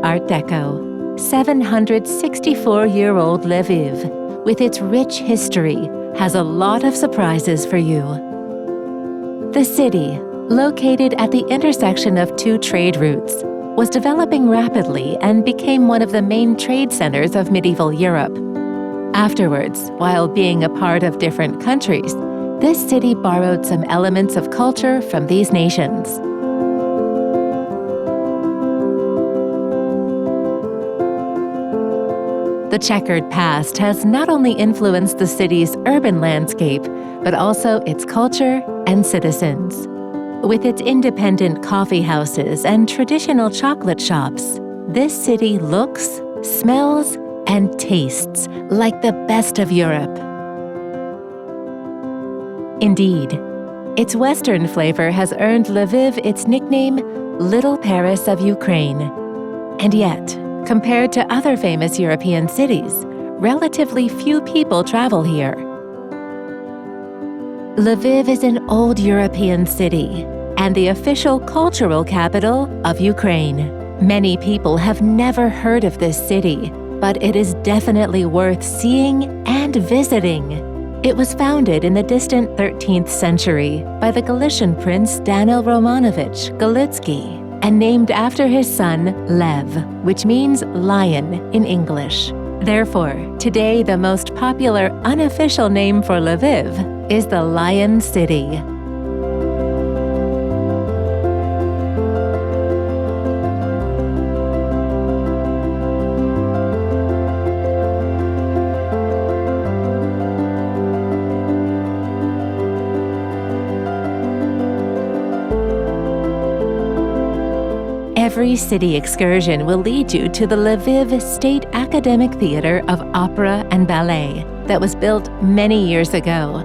Art Deco. 764-year-old Lviv, with its rich history, has a lot of surprises for you. The city, located at the intersection of two trade routes, was developing rapidly and became one of the main trade centers of medieval Europe. Afterwards, while being a part of different countries, this city borrowed some elements of culture from these nations. The checkered past has not only influenced the city's urban landscape, but also its culture and citizens. With its independent coffee houses and traditional chocolate shops, this city looks, smells, and tastes like the best of Europe. Indeed, its Western flavor has earned Lviv its nickname, Little Paris of Ukraine. And yet, compared to other famous European cities, relatively few people travel here. Lviv is an old European city and the official cultural capital of Ukraine. Many people have never heard of this city, but it is definitely worth seeing and visiting. It was founded in the distant 13th century by the Galician prince Daniel Romanovich Galitsky and named after his son Lev, which means lion in English. Therefore, today the most popular unofficial name for Lviv is the Lion City. Every city excursion will lead you to the Lviv State Academic Theater of Opera and Ballet that was built many years ago.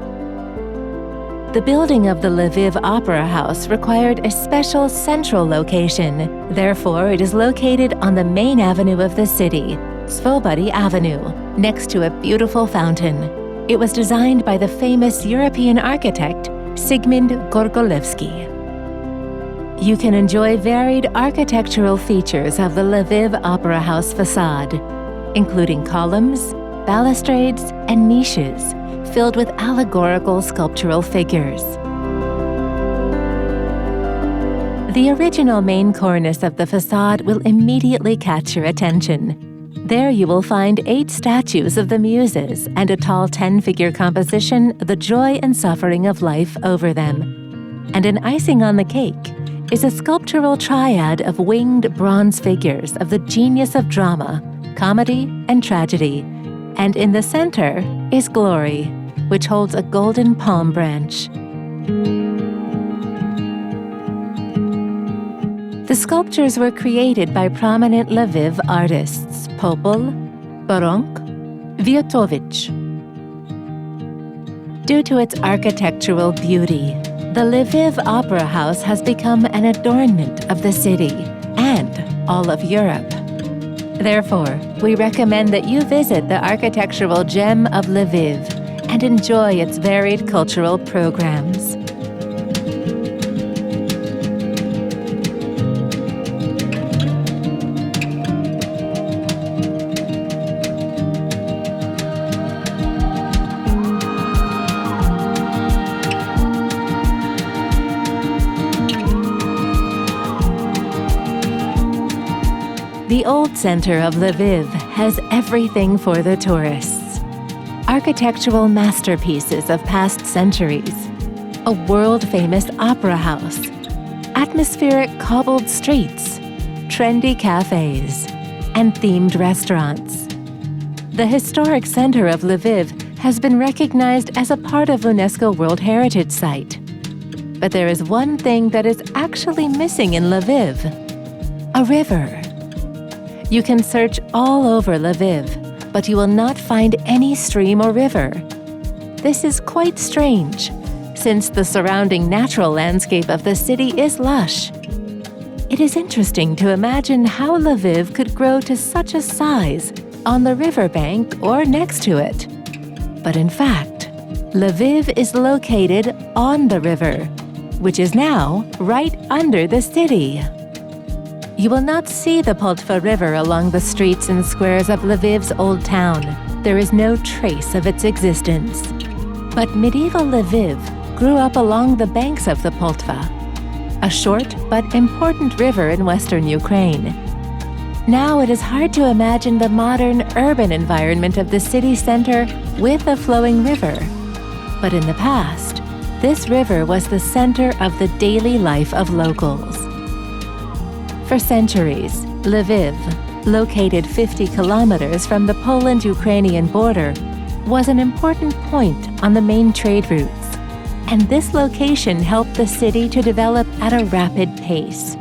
The building of the Lviv Opera House required a special central location. Therefore, it is located on the main avenue of the city, Svobody Avenue, next to a beautiful fountain. It was designed by the famous European architect Zygmunt Gorgolewski. You can enjoy varied architectural features of the Lviv Opera House facade, including columns, balustrades, and niches filled with allegorical sculptural figures. The original main cornice of the facade will immediately catch your attention. There you will find 8 statues of the Muses and a tall 10-figure composition, The Joy and Suffering of Life, over them. And an icing on the cake is a sculptural triad of winged bronze figures of the genius of drama, comedy, and tragedy. And in the center is Glory, which holds a golden palm branch. The sculptures were created by prominent Lviv artists Popol, Baronk, Wiotovich. Due to its architectural beauty, the Lviv Opera House has become an adornment of the city and all of Europe. Therefore, we recommend that you visit the architectural gem of Lviv and enjoy its varied cultural programs. The old center of Lviv has everything for the tourists. Architectural masterpieces of past centuries, a world-famous opera house, atmospheric cobbled streets, trendy cafes, and themed restaurants. The historic center of Lviv has been recognized as a part of UNESCO World Heritage Site. But there is one thing that is actually missing in Lviv: a river. You can search all over Lviv, but you will not find any stream or river. This is quite strange, since the surrounding natural landscape of the city is lush. It is interesting to imagine how Lviv could grow to such a size on the riverbank or next to it. But in fact, Lviv is located on the river, which is now right under the city. You will not see the Pultva River along the streets and squares of Lviv's old town. There is no trace of its existence. But medieval Lviv grew up along the banks of the Pultva, a short but important river in western Ukraine. Now it is hard to imagine the modern urban environment of the city center with a flowing river. But in the past, this river was the center of the daily life of locals. For centuries, Lviv, located 50 kilometers from the Poland-Ukrainian border, was an important point on the main trade routes, and this location helped the city to develop at a rapid pace.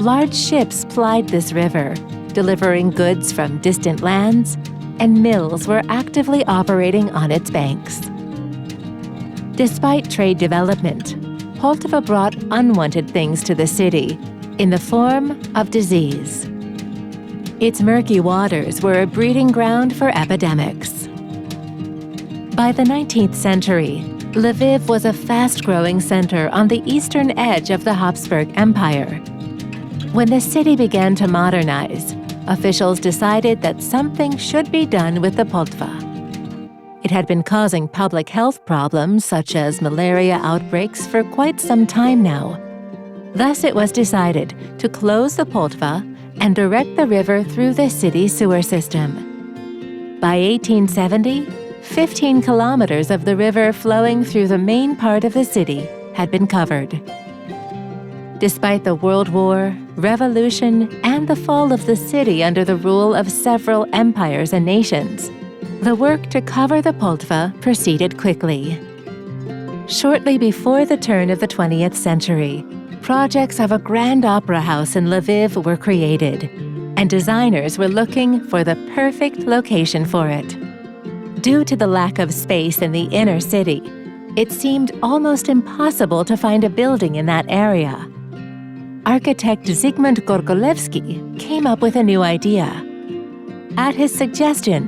Large ships plied this river, delivering goods from distant lands, and mills were actively operating on its banks. Despite trade development, Pultva brought unwanted things to the city in the form of disease. Its murky waters were a breeding ground for epidemics. By the 19th century, Lviv was a fast-growing center on the eastern edge of the Habsburg Empire. When the city began to modernize, officials decided that something should be done with the Pultva. It had been causing public health problems such as malaria outbreaks for quite some time now. Thus, it was decided to close the Pultva and direct the river through the city sewer system. By 1870, 15 kilometers of the river flowing through the main part of the city had been covered. Despite the World War, revolution, and the fall of the city under the rule of several empires and nations, the work to cover the Pultva proceeded quickly. Shortly before the turn of the 20th century, projects of a grand opera house in Lviv were created, and designers were looking for the perfect location for it. Due to the lack of space in the inner city, it seemed almost impossible to find a building in that area. Architect Zygmunt Gorgolewski came up with a new idea. At his suggestion,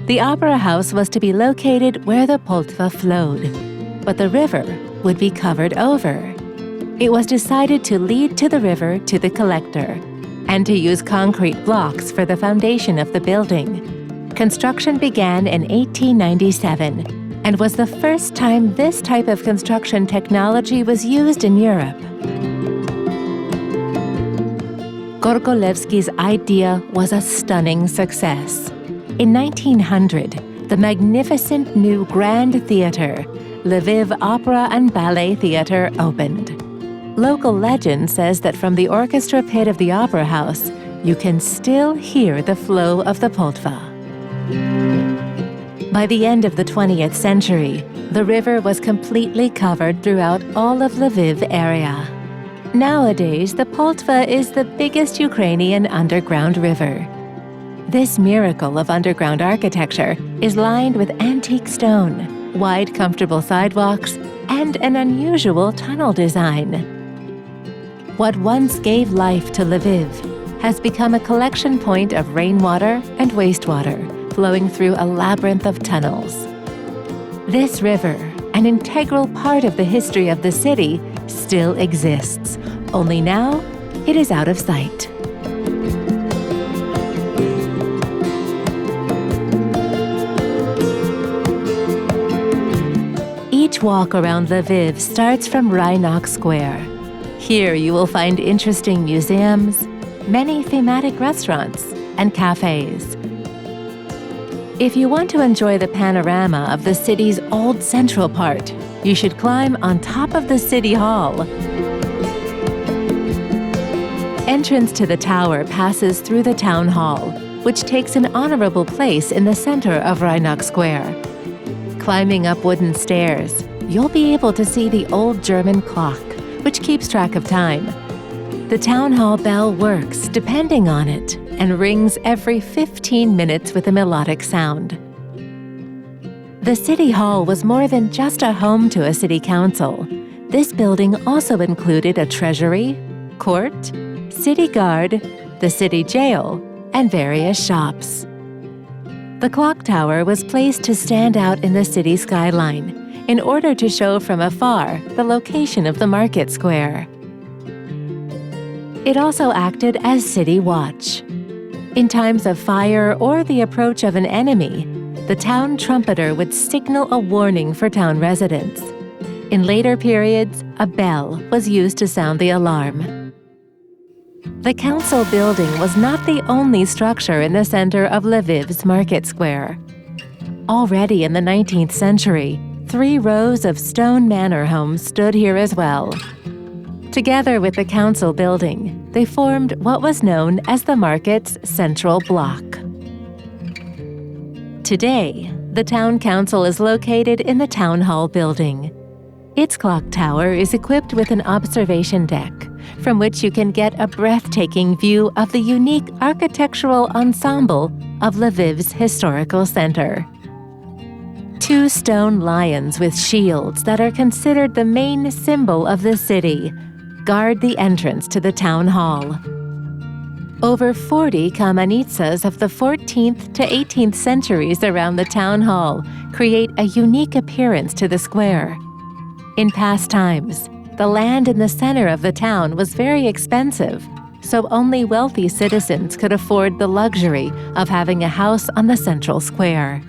the opera house was to be located where the Pultva flowed, but the river would be covered over. It was decided to lead to the river to the collector and to use concrete blocks for the foundation of the building. Construction began in 1897 and was the first time this type of construction technology was used in Europe. Gorgolewski's idea was a stunning success. In 1900, the magnificent new Grand Theatre, Lviv Opera and Ballet Theatre, opened. Local legend says that from the orchestra pit of the opera house, you can still hear the flow of the Pultva. By the end of the 20th century, the river was completely covered throughout all of Lviv area. Nowadays, the Pultva is the biggest Ukrainian underground river. This miracle of underground architecture is lined with antique stone, wide, comfortable sidewalks, and an unusual tunnel design. What once gave life to Lviv has become a collection point of rainwater and wastewater flowing through a labyrinth of tunnels. This river, an integral part of the history of the city, still exists, only now it is out of sight. Each walk around Lviv starts from Rynok Square. Here you will find interesting museums, many thematic restaurants, and cafes. If you want to enjoy the panorama of the city's old central part, you should climb on top of the City Hall. Entrance to the tower passes through the Town Hall, which takes an honorable place in the center of Rynok Square. Climbing up wooden stairs, you'll be able to see the old German clock, which keeps track of time. The Town Hall bell works depending on it and rings every 15 minutes with a melodic sound. The City Hall was more than just a home to a city council. This building also included a treasury, court, city guard, the city jail, and various shops. The clock tower was placed to stand out in the city skyline in order to show from afar the location of the market square. It also acted as city watch. In times of fire or the approach of an enemy, the town trumpeter would signal a warning for town residents. In later periods, a bell was used to sound the alarm. The council building was not the only structure in the center of Lviv's market square. Already in the 19th century, 3 rows of stone manor homes stood here as well. Together with the council building, they formed what was known as the market's central block. Today, the town council is located in the town hall building. Its clock tower is equipped with an observation deck, from which you can get a breathtaking view of the unique architectural ensemble of Lviv's historical center. 2 stone lions with shields that are considered the main symbol of the city guard the entrance to the town hall. Over 40 kamenitsas of the 14th to 18th centuries around the town hall create a unique appearance to the square. In past times, the land in the center of the town was very expensive, so only wealthy citizens could afford the luxury of having a house on the central square.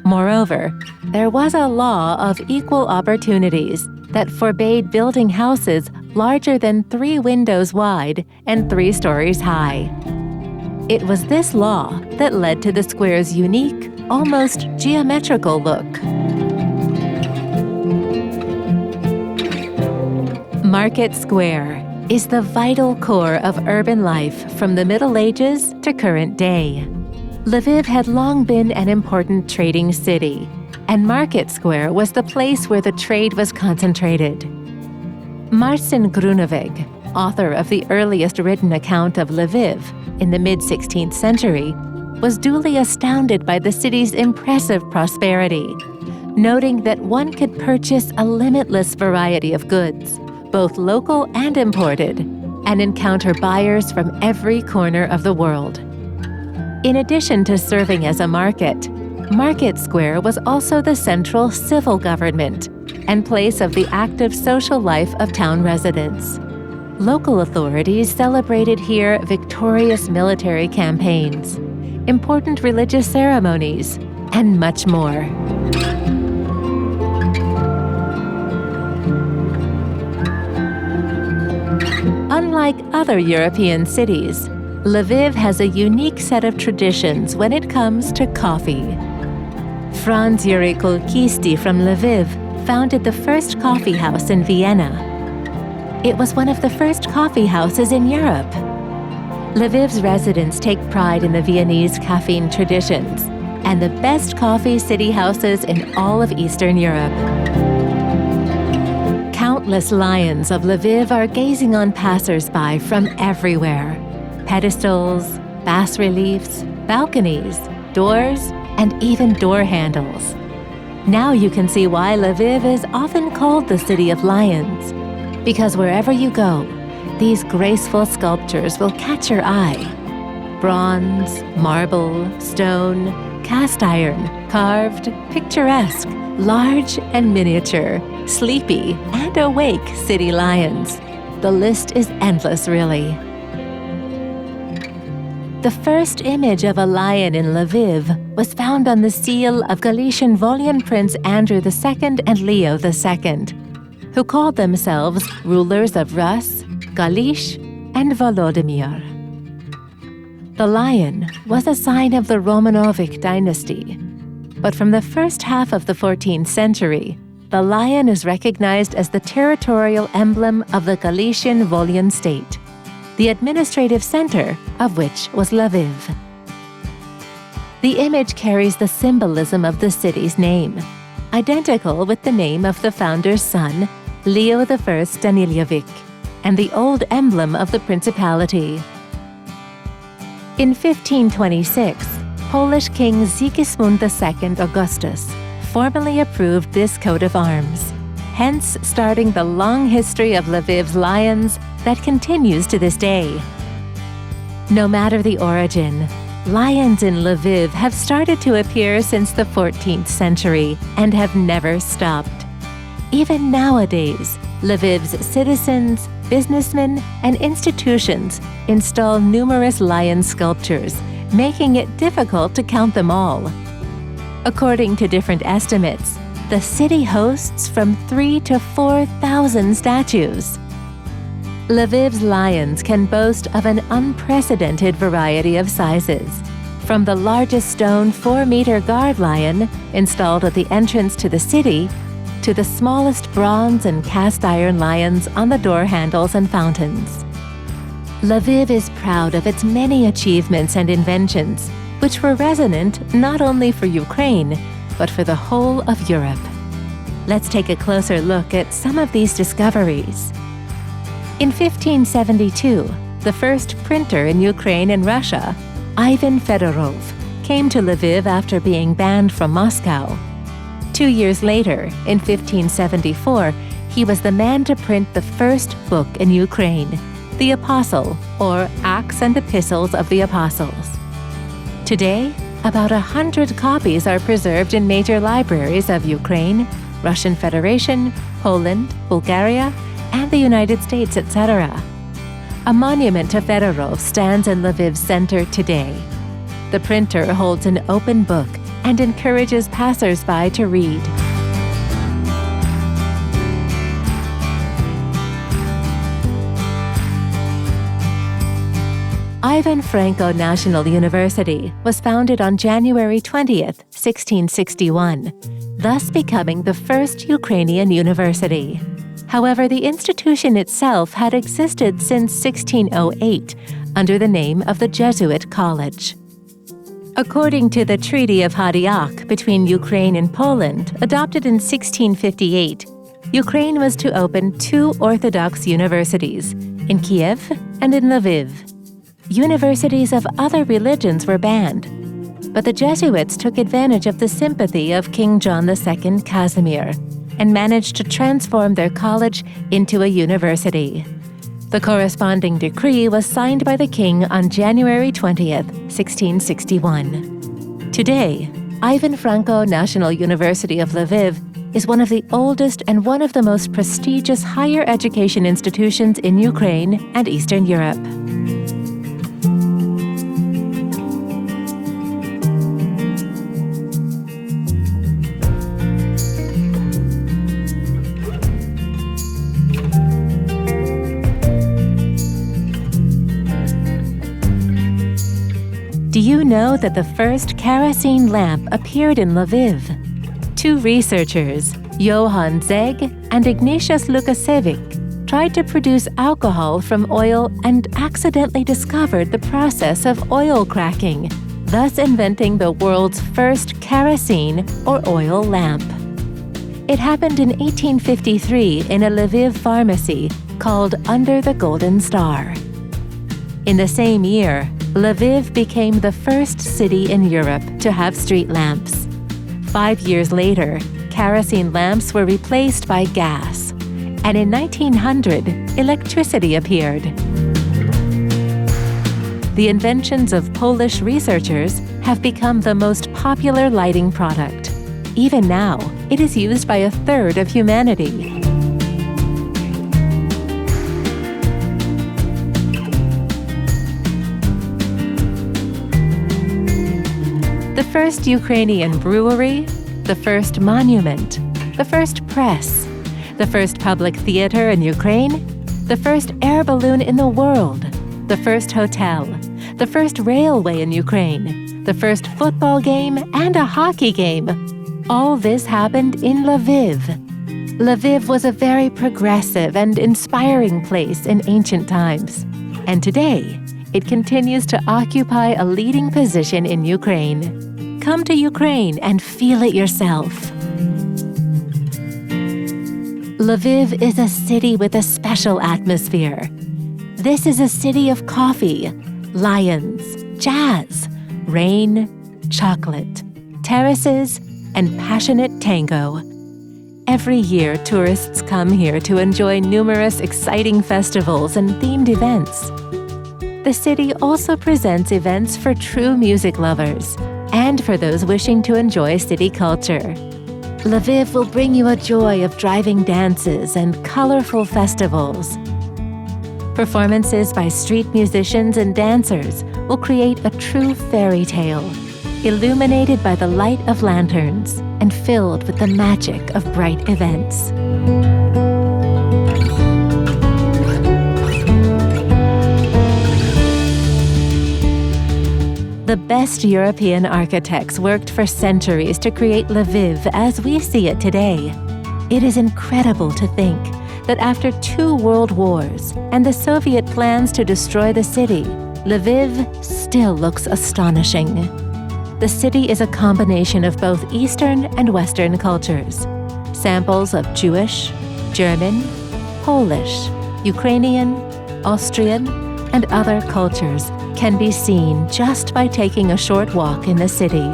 Moreover, there was a law of equal opportunities that forbade building houses larger than 3 windows wide and 3 stories high. It was this law that led to the square's unique, almost geometrical look. Market Square is the vital core of urban life from the Middle Ages to current day. Lviv had long been an important trading city, and Market Square was the place where the trade was concentrated. Marcin Gruneweg, author of the earliest written account of Lviv in the mid-16th century, was duly astounded by the city's impressive prosperity, noting that one could purchase a limitless variety of goods, both local and imported, and encounter buyers from every corner of the world. In addition to serving as a market, Market Square was also the central civil government and place of the active social life of town residents. Local authorities celebrated here victorious military campaigns, important religious ceremonies, and much more. Unlike other European cities, Lviv has a unique set of traditions when it comes to coffee. Franz Yuri Kolkisti from Lviv founded the first coffee house in Vienna. It was one of the first coffee houses in Europe. Lviv's residents take pride in the Viennese caffeine traditions and the best coffee city houses in all of Eastern Europe. Countless lions of Lviv are gazing on passers-by from everywhere. Pedestals, bas-reliefs, balconies, doors, and even door handles. Now you can see why Lviv is often called the City of Lions, because wherever you go, these graceful sculptures will catch your eye. Bronze, marble, stone, cast iron, carved, picturesque, large and miniature, sleepy and awake city lions. The list is endless, really. The first image of a lion in Lviv was found on the seal of Galician Volyan Prince Andrew II and Leo II, who called themselves rulers of Rus, Galish, and Volodymyr. The lion was a sign of the Romanovich dynasty, but from the first half of the 14th century, the lion is recognized as the territorial emblem of the Galician Volyan state, the administrative center of which was Lviv. The image carries the symbolism of the city's name, identical with the name of the founder's son, Leo I Danilevich, and the old emblem of the principality. In 1526, Polish King Sigismund II Augustus formally approved this coat of arms, hence starting the long history of Lviv's lions that continues to this day. No matter the origin, lions in Lviv have started to appear since the 14th century and have never stopped. Even nowadays, Lviv's citizens, businessmen, and institutions install numerous lion sculptures, making it difficult to count them all. According to different estimates, the city hosts from 3,000 to 4,000 statues. Lviv's lions can boast of an unprecedented variety of sizes, from the largest stone 4-meter guard lion installed at the entrance to the city to the smallest bronze and cast-iron lions on the door handles and fountains. Lviv is proud of its many achievements and inventions, which were resonant not only for Ukraine, but for the whole of Europe. Let's take a closer look at some of these discoveries. In 1572, the first printer in Ukraine and Russia, Ivan Fedorov, came to Lviv after being banned from Moscow. 2 years later, in 1574, he was the man to print the first book in Ukraine, the Apostle, or Acts and Epistles of the Apostles. Today, about 100 copies are preserved in major libraries of Ukraine, Russian Federation, Poland, Bulgaria, and the United States, etc. A monument to Fedorov stands in Lviv's center today. The printer holds an open book and encourages passers-by to read. Ivan Franko National University was founded on January 20th, 1661, thus becoming the first Ukrainian university. However, the institution itself had existed since 1608 under the name of the Jesuit College. According to the Treaty of Khomlyak between Ukraine and Poland, adopted in 1658, Ukraine was to open 2 Orthodox universities, in Kiev and in Lviv. Universities of other religions were banned, but the Jesuits took advantage of the sympathy of King John II Casimir and managed to transform their college into a university. The corresponding decree was signed by the king on January 20th, 1661. Today, Ivan Franko National University of Lviv is one of the oldest and one of the most prestigious higher education institutions in Ukraine and Eastern Europe. Do you know that the first kerosene lamp appeared in Lviv? 2 researchers, Johann Zeg and Ignatius Lukasiewicz, tried to produce alcohol from oil and accidentally discovered the process of oil cracking, thus inventing the world's first kerosene or oil lamp. It happened in 1853 in a Lviv pharmacy called Under the Golden Star. In the same year, Lviv became the first city in Europe to have street lamps. 5 years later, kerosene lamps were replaced by gas, and in 1900, electricity appeared. The inventions of Polish researchers have become the most popular lighting product. Even now, it is used by 1/3 of humanity. The first Ukrainian brewery, the first monument, the first press, the first public theater in Ukraine, the first air balloon in the world, the first hotel, the first railway in Ukraine, the first football game and a hockey game. All this happened in Lviv. Lviv was a very progressive and inspiring place in ancient times, and today it continues to occupy a leading position in Ukraine. Come to Ukraine and feel it yourself. Lviv is a city with a special atmosphere. This is a city of coffee, lions, jazz, rain, chocolate, terraces, and passionate tango. Every year, tourists come here to enjoy numerous exciting festivals and themed events. The city also presents events for true music lovers and for those wishing to enjoy city culture. Lviv will bring you a joy of driving dances and colorful festivals. Performances by street musicians and dancers will create a true fairy tale, illuminated by the light of lanterns and filled with the magic of bright events. The best European architects worked for centuries to create Lviv as we see it today. It is incredible to think that after 2 world wars and the Soviet plans to destroy the city, Lviv still looks astonishing. The city is a combination of both Eastern and Western cultures. Samples of Jewish, German, Polish, Ukrainian, Austrian, and other cultures can be seen just by taking a short walk in the city.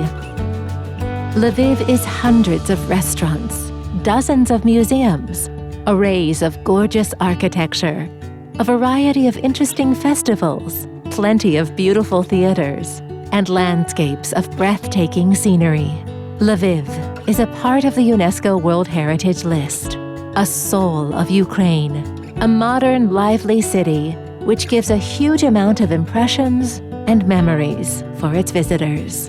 Lviv is hundreds of restaurants, dozens of museums, arrays of gorgeous architecture, a variety of interesting festivals, plenty of beautiful theaters, and landscapes of breathtaking scenery. Lviv is a part of the UNESCO World Heritage List, a soul of Ukraine, a modern, lively city which gives a huge amount of impressions and memories for its visitors.